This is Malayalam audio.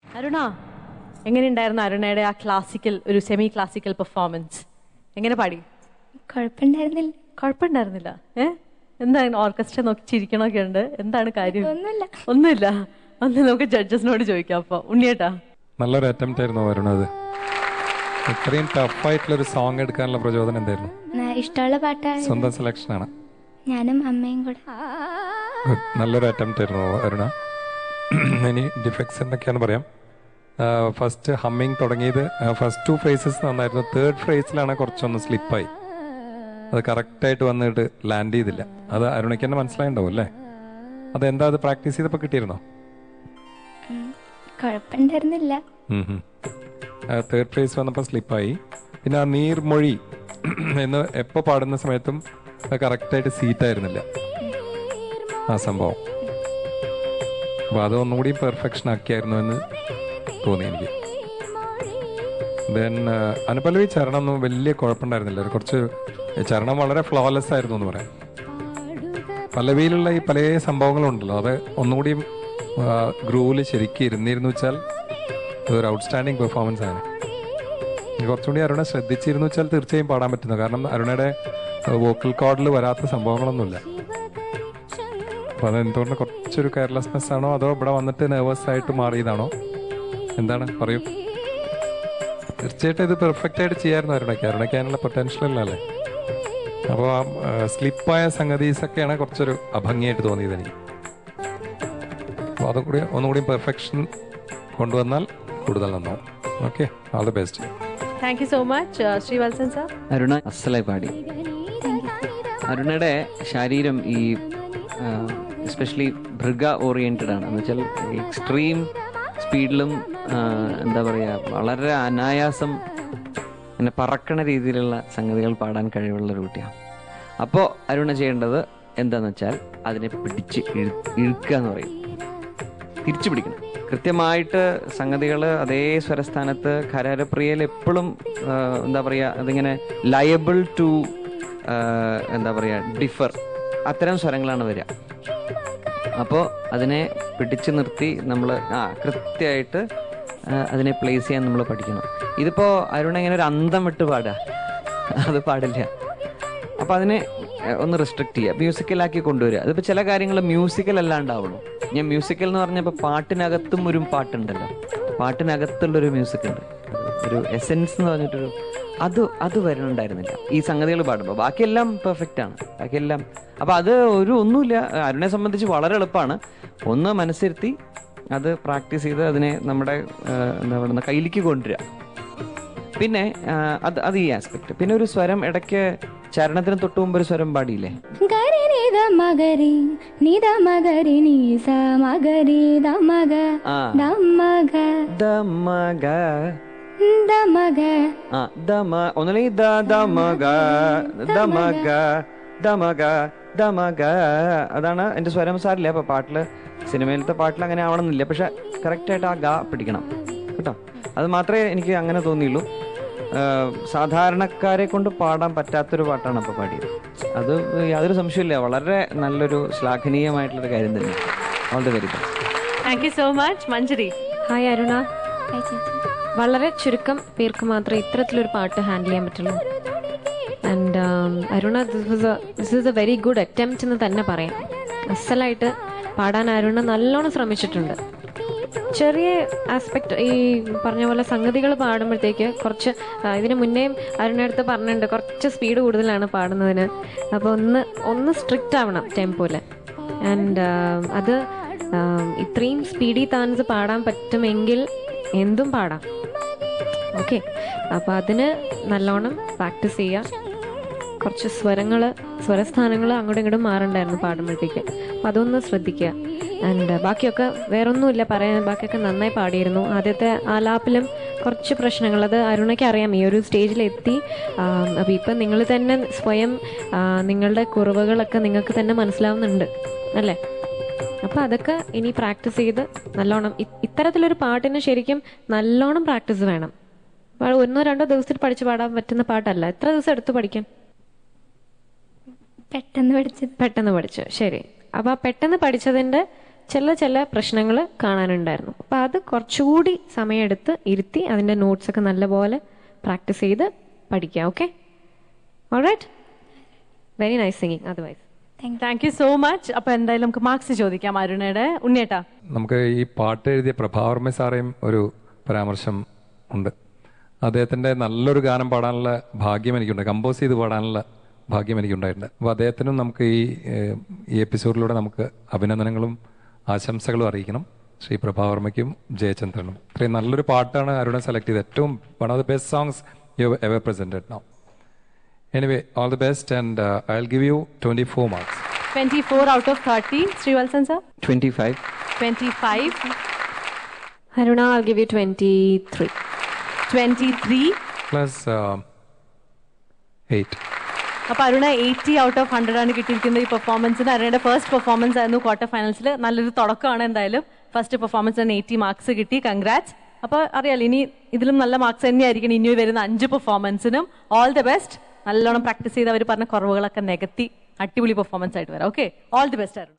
അരുണ, എങ്ങനെയുണ്ടായിരുന്നു അരുണയുടെ ആ ക്ലാസിക്കൽ, ഒരു സെമി ക്ലാസിക്കൽ പെർഫോമൻസ്? എങ്ങനെ പാടി? കുഴപ്പമുണ്ടായിരുന്നില്ല. എന്താണ് ഓർക്കസ്ട്ര നോക്കി ചിരിക്കണൊക്കെ ഉണ്ട്, എന്താണ് കാര്യം? ഒന്നുമില്ല. ഒന്ന് നമുക്ക് ജഡ്ജസിനോട് ചോദിക്കാം. അപ്പൊ ഉണ്ണിയേട്ടാ, നല്ലൊരു അറ്റംപ്റ്റ് ആയിരുന്നു അരുണ. അത് ഇത്രയും ടഫായിട്ടുള്ള ഒരു സോങ് എടുക്കാനുള്ള പ്രചോദനം എന്തായിരുന്നു? ഇഷ്ടമുള്ള പാട്ടാണ്, സ്വന്തം സെലക്ഷൻ ആണ്. ഞാനും അമ്മയും കൂടെ. നല്ലൊരു അറ്റംപ്റ്റ് ആയിരുന്നു അരുണ. ഇനി ഡിഫക്ട്സ് എന്തൊക്കെയാന്ന് പറയാം. ഫസ്റ്റ് ഹമ്മിങ് തുടങ്ങിയത് ഫസ്റ്റ് 2 ഫ്രേസസ് നന്നായിരുന്നു. 3rd ഫ്രേസിലാണ് കുറച്ചൊന്ന് സ്ലിപ്പായി. അത് കറക്റ്റായിട്ട് വന്നിട്ട് ലാൻഡ് ചെയ്തില്ല. അത് അരുണയ്ക്ക് തന്നെ മനസ്സിലായിണ്ടാവും അല്ലേ? അതെന്താ, അത് പ്രാക്ടീസ് ചെയ്തപ്പോൾ കിട്ടിയിരുന്നോ? കുഴപ്പമുണ്ടായിരുന്നില്ല. 3rd ഫ്രേസ് വന്നപ്പോൾ സ്ലിപ്പായി. പിന്നെ ആ നീർമൊഴി എന്ന് എപ്പോൾ പാടുന്ന സമയത്തും അത് കറക്റ്റായിട്ട് സീറ്റായിരുന്നില്ല ആ സംഭവം. അപ്പോൾ അത് ഒന്നുകൂടി പെർഫെക്ഷൻ ആക്കിയായിരുന്നു എന്ന് തോന്നി എനിക്ക്. ദെൻ അനുപല്ലവി ചരണമൊന്നും വലിയ കുഴപ്പമുണ്ടായിരുന്നില്ല. കുറച്ച് ചരണം വളരെ ഫ്ലോലെസ് ആയിരുന്നു എന്ന് പറയാം. പല്ലവിയിലുള്ള ഈ പല സംഭവങ്ങളുണ്ടല്ലോ, അത് ഒന്നുകൂടി ഗ്രൂവില് ശരിക്കും ഇരുന്നിരുന്നു വെച്ചാൽ അതൊരു ഔട്ട്സ്റ്റാൻഡിങ് പെർഫോമൻസ് ആണ്. കുറച്ചുകൂടി അരുണ ശ്രദ്ധിച്ചിരുന്നു വെച്ചാൽ തീർച്ചയായും പാടാൻ പറ്റുന്നു. കാരണം അരുണയുടെ വോക്കൽ കോഡിൽ വരാത്ത സംഭവങ്ങളൊന്നുമില്ല. അപ്പോൾ അത് എന്തുകൊണ്ട് കുറച്ചൊരു കെയർലെസ്നെസ് ആണോ, അതോ ഇവിടെ വന്നിട്ട് നെർവസ് ആയിട്ട് മാറിയതാണോ, എന്താണ് പറയൂ? തീർച്ചയായിട്ടും ഇത് പെർഫെക്റ്റ് ആയിട്ട് ചെയ്യായിരുന്നു അരുണയ്ക്ക്. അരുണയ്ക്ക് അതിനുള്ള പൊട്ടൻഷ്യൽ അല്ലേ. അപ്പോൾ ആ സ്ലിപ്പായ സംഗതീസൊക്കെയാണ് കുറച്ചൊരു അഭംഗിയായിട്ട് തോന്നിയത് എനിക്ക്. അപ്പോൾ അതും കൂടി ഒന്നുകൂടി പെർഫെക്ഷൻ കൊണ്ടുവന്നാൽ കൂടുതൽ നന്നാവും. Okay, all the best. Thank you so much. Sreevalsan sir, Aruna അസലായി പാടി. അരുണയുടെ ശരീരം ഈ എസ്പെഷ്യലി ഭൃഗ ഓറിയന്റഡ് ആണ്. എന്ന് വെച്ചാൽ എക്സ്ട്രീം സ്പീഡിലും എന്താ പറയുക, വളരെ അനായാസം പിന്നെ പറക്കണ രീതിയിലുള്ള സംഗതികൾ പാടാൻ കഴിവുള്ള ഒരു കുട്ടിയാണ്. അപ്പോൾ അരുണ ചെയ്യേണ്ടത് എന്താന്ന് വെച്ചാൽ അതിനെ പിടിച്ച് ഇഴുക്കുക എന്ന് പറയും, തിരിച്ചു പിടിക്കണം കൃത്യമായിട്ട് സംഗതികൾ അതേ സ്വരസ്ഥാനത്ത്. ഖരപ്രിയയിൽ എപ്പോഴും എന്താ പറയുക, അതിങ്ങനെ ലയബിൾ ടു എന്താ പറയുക ഡിഫർ, അത്തരം സ്വരങ്ങളാണ് വരിക. അപ്പോൾ അതിനെ പിടിച്ചു നിർത്തി നമ്മൾ കൃത്യമായിട്ട് അതിനെ പ്ലേസ് ചെയ്യാൻ നമ്മൾ പഠിക്കണം. ഇതിപ്പോൾ അരുണ ഇങ്ങനെ ഒരു അന്തം വിട്ട് പാടുക, അത് പാടില്ല. അപ്പോൾ അതിനെ ഒന്ന് റെസ്ട്രിക്റ്റ് ചെയ്യുക, മ്യൂസിക്കലാക്കി കൊണ്ടുവരിക. അതിപ്പോൾ ചില കാര്യങ്ങൾ മ്യൂസിക്കൽ അല്ലാണ്ടാവുള്ളൂ. ഞാൻ മ്യൂസിക്കൽ എന്ന് പറഞ്ഞപ്പോൾ പാട്ടിനകത്തും ഒരു പാട്ടുണ്ടല്ലോ, പാട്ടിനകത്തുള്ളൊരു മ്യൂസിക് ഉണ്ട്, ഒരു എസെൻസ് എന്ന് പറഞ്ഞിട്ടൊരു അത് വരുന്നുണ്ടായിരുന്നില്ല ഈ സംഗതികൾ പാടുമ്പോൾ. ബാക്കിയെല്ലാം പെർഫെക്റ്റ് ആണ്, ബാക്കിയെല്ലാം. അപ്പം അത് ഒന്നുമില്ല. അരുണെ സംബന്ധിച്ച് വളരെ എളുപ്പമാണ്. ഒന്ന് മനസ്സിരുത്തി അത് പ്രാക്ടീസ് ചെയ്ത് അതിനെ നമ്മുടെ എന്താ പറയുക കയ്യിലേക്ക് കൊണ്ടുവരിക. പിന്നെ അത് ഈ ആസ്പെക്ട്. പിന്നെ ഒരു സ്വരം ഇടയ്ക്ക് ചരണത്തിന് തൊട്ട് മുമ്പ് ഒരു സ്വരം പാടിയില്ലേ, ഒന്നല്ലെങ്കിൽ അതാണ് എന്റെ സ്വരം. സാരില്ല, അപ്പൊ പാട്ടില്, സിനിമയിലത്തെ പാട്ടിൽ അങ്ങനെ ആവണമെന്നില്ല, പക്ഷെ കറക്റ്റായിട്ട് ആ ഗ പിടിക്കണം കേട്ടോ. അത് മാത്രമേ എനിക്ക് അങ്ങനെ തോന്നിയുള്ളൂ. സാധാരണക്കാരെ കൊണ്ട് പാടാൻ പറ്റാത്തൊരു പാട്ടാണ് അപ്പോൾ പാടിയത്. അത് യാതൊരു സംശയമില്ല, വളരെ നല്ലൊരു ശ്ലാഘനീയമായിട്ടുള്ളൊരു കാര്യം തന്നെ. All the very best. Thank you so much. Manjari. Hi Aruna. വളരെ ചുരുക്കം പേർക്ക് മാത്രമേ ഇത്തരത്തിലൊരു പാട്ട് ഹാൻഡിൽ ചെയ്യാൻ പറ്റുള്ളൂ. And Aruna, this is A very good attempt എന്ന് തന്നെ പറയാം. അസലായിട്ട് പാടാൻ അരുണ നല്ലോണം ശ്രമിച്ചിട്ടുണ്ട്. ചെറിയ ആസ്പെക്ട്, ഈ പറഞ്ഞ പോലെ സംഗതികൾ പാടുമ്പോഴത്തേക്ക് കുറച്ച് ഇതിന് മുന്നേയും അരുണടുത്ത് പറഞ്ഞിട്ടുണ്ട്, കുറച്ച് സ്പീഡ് കൂടുതലാണ് പാടുന്നതിന്. അപ്പോൾ ഒന്ന് സ്ട്രിക്റ്റ് ആവണം ടെമ്പോയിൽ. ആൻഡ് അത് ഇത്രയും സ്പീഡി താൻസ് പാടാൻ പറ്റുമെങ്കിൽ എന്തും പാടാം. ഓക്കെ, അപ്പോൾ അതിന് നല്ലോണം പ്രാക്ടീസ് ചെയ്യുക. കുറച്ച് സ്വരസ്ഥാനങ്ങൾ അങ്ങോട്ടും ഇങ്ങോട്ടും മാറണ്ടായിരുന്നു പാടുമ്പോഴത്തേക്ക്, അപ്പം അതൊന്ന് ശ്രദ്ധിക്കുക. ആൻഡ് ബാക്കിയൊക്കെ വേറൊന്നുമില്ല പറയാൻ, ബാക്കിയൊക്കെ നന്നായി പാടിയിരുന്നു. ആദ്യത്തെ ആലാപ്പിലും കുറച്ച് പ്രശ്നങ്ങൾ, അത് അരുണയ്ക്ക് അറിയാം. ഈ ഒരു സ്റ്റേജിലെത്തി, അപ്പോൾ ഇപ്പം നിങ്ങൾ തന്നെ സ്വയം നിങ്ങളുടെ കുറവുകളൊക്കെ നിങ്ങൾക്ക് തന്നെ മനസ്സിലാവുന്നുണ്ട് അല്ലേ? അപ്പം അതൊക്കെ ഇനി പ്രാക്ടീസ് ചെയ്ത് നല്ലോണം, ഇത്തരത്തിലൊരു പാട്ടിന് ശരിക്കും നല്ലോണം പ്രാക്ടീസ് വേണം. 1-2 ദിവസത്തിൽ പഠിച്ച് പാടാൻ പറ്റുന്ന പാട്ടല്ല. എത്ര ദിവസം എടുത്ത് പഠിക്കാൻ? പെട്ടെന്ന് പഠിച്ചു. ശരി. അപ്പൊ ആ പെട്ടെന്ന് പഠിച്ചതിന്റെ ചില പ്രശ്നങ്ങൾ കാണാനുണ്ടായിരുന്നു. അപ്പം അത് കുറച്ചുകൂടി സമയമെടുത്ത് ഇരുത്തി അതിൻ്റെ നോട്ട്സൊക്കെ നല്ലപോലെ പ്രാക്ടീസ് ചെയ്ത് പഠിക്കുക. Okay, all right, very nice singing. Otherwise thank you so much. അപ്പൊ എന്തായാലും നമുക്ക് മാർക്സ് ചോദിക്കാം. അരുണയുടെ ഉണ്ണിയേട്ടാ, നമുക്ക് ഈ പാട്ട് എഴുതിയ പ്രഭാവർമ്മ സാറേയും ഒരു പരാമർശം ഉണ്ട്. അദ്ദേഹത്തിന്റെ നല്ലൊരു ഗാനം പാടാനുള്ള ഭാഗ്യം എനിക്കുണ്ട്, കമ്പോസ് ചെയ്ത് പാടാനുള്ള ഭാഗ്യം എനിക്കുണ്ടായിട്ടുണ്ട്. അപ്പോൾ അദ്ദേഹത്തിനും നമുക്ക് ഈ എപ്പിസോഡിലൂടെ നമുക്ക് അഭിനന്ദനങ്ങളും ആശംസകളും അറിയിക്കണം. ശ്രീ പ്രഭാവർമ്മയ്ക്കും ജയചന്ദ്രനും. ഇത്രയും നല്ലൊരു പാട്ടാണ് അരുണ സെലക്ട് ചെയ്തത്. ഏറ്റവും one of the best songs you have ever presented now. Anyway, all the best, and I'll give you 24 marks. 24 out of 30. Srivalsan sir? 25. 25. Aruna, I'll give you 23. 23. Plus 8. അപ്പോൾ അരുണ 80 ഔട്ട് ഓഫ് 100 ആണ് കിട്ടിയിരിക്കുന്നത് ഈ പെർഫോമൻസിന്. അരുണയുടെ ഫസ്റ്റ് പെർഫോമൻസ് ആയിരുന്നു ക്വാർട്ടർ ഫൈനൽസിൽ. നല്ലൊരു തുടക്കമാണ് എന്തായാലും. ഫസ്റ്റ് പെർഫോമൻസിന് 80 മാർക്സ് കിട്ടി. കൺഗ്രാറ്റ്സ്. അപ്പോൾ അറിയാലോ, ഇനി ഇതിലും നല്ല മാർക്സ് തന്നെയായിരിക്കണം ഇനി വരുന്ന 5 പെർഫോമൻസിനും. All the best. നല്ലോണം പ്രാക്ടീസ് ചെയ്ത് അവർ പറഞ്ഞ കുറവുകളൊക്കെ നികത്തി അടിപൊളി പെർഫോമൻസ് ആയിട്ട് വരാം. Okay, all the best Arun.